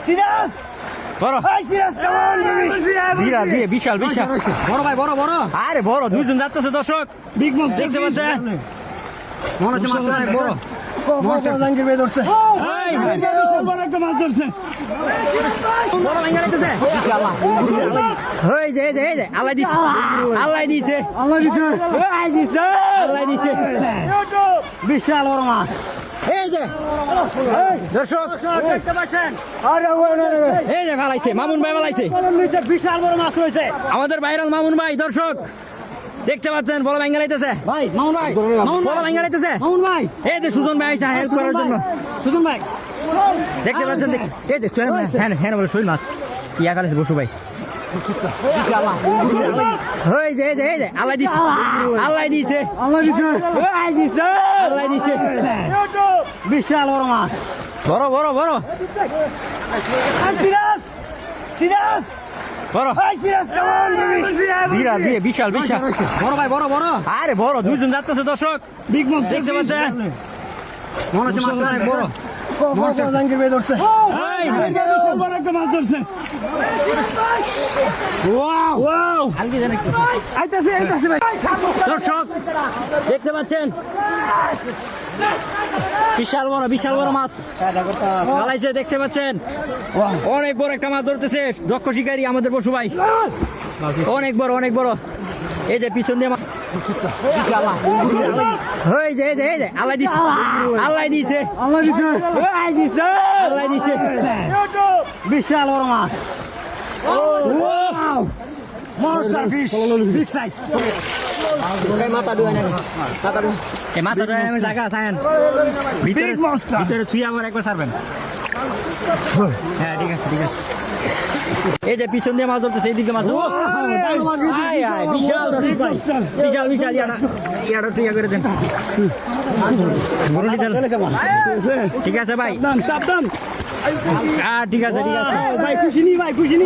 সিরাজ বড় ভাই সিরাজ কেমন বিরাট দিয়ে বিশাল বিশাল বড় ভাই বড় বড় আরে বড় দুইজন যাচ্ছে দর্শক বিগ মাছ দেখতে পাচ্ছেন মনে হচ্ছে মাছ অনেক বড় জাঙ্গির ভাই ধরছে এই, বিশাল বড় একটা মাছ ধরছে বড় ভাঙা লাগতেছে এই যে আল্লাহ দিছে আল্লাহ দিছে আল্লাহ দিছে আল্লাহ দিছে আল্লাহ দিছে বিশাল বড় মাছ এই যে দর্শক দেখতে পাচ্ছেন আরে এই যে ভালাইছে মামুন ভাই ভালাইছে নিচে বিশাল বড় মাছ রয়েছে আমাদের ভাইরাল মামুন ভাই দর্শক দেখতে পাচ্ছেন বড় ভাঙা লাইতেছে ভাই মামুন ভাই বড় ভাঙা লাইতেছে মামুন ভাই এই যে সুজন ভাই আইছে হেল্প করার জন্য সুজন ভাই দেখতে পাচ্ছেন এই যে চলে হ্যাঁ হ্যাঁ বলে শৈল মাছ ইয়া কালে বসু ভাই এই যে আল্লাহ দিছে আল্লাহ দিছে আল্লাহ দিছে আল্লাহ দিছে আল্লাহ দিছে বিশাল বড় মাছ বড় বড় বড় সিরাজ সিরাজ বড় ভাই সিরাজ কেমন বিরাট দিয়ে বিশাল বিশাল বড় ভাই বড় বড় আরে বড় দুইজন যাচ্ছে দর্শক বিগ মাছ দেখতে পাচ্ছেন মনে হচ্ছে মাছ অনেক বড় জাঙ্গির ভাই ধরছে এই, বিশাল বড় একটা মাছ ধরছে ওয়াও ওয়াও আইতাছে আইতাছে ভাই দর্শক দেখতে পাচ্ছেন বিশাল বড় মাছ চালাইছে দেখতে পাচ্ছেন অনেক বড় একটা মাছ ধরতেছে দক্ষ শিকারী আমাদের বসু ভাই অনেক বড় এই যে পিছন দিয়ে এই যে আল্লাহ দিছে আল্লাহ দিছে আল্লাহ দিছে আল্লাহ দিছে বিশাল বড় মাছ wow monster fish big size এই মাথা ধরে আমি জায়গা আছেন ভিতরে Big monster. ভিতরে তুই আবার একবার ছাড়বেন হ্যাঁ ঠিক আছে এই যে পিছন দিয়ে মাছ ধরতেছে এইদিকে মাছ আয়, আয়, বিশাল ইয়াটা তুই ইয়া করে দেন মুরলি দেন। ঠিক আছে ভাই সাবধান ঠিক আছে ভাই খুশি নি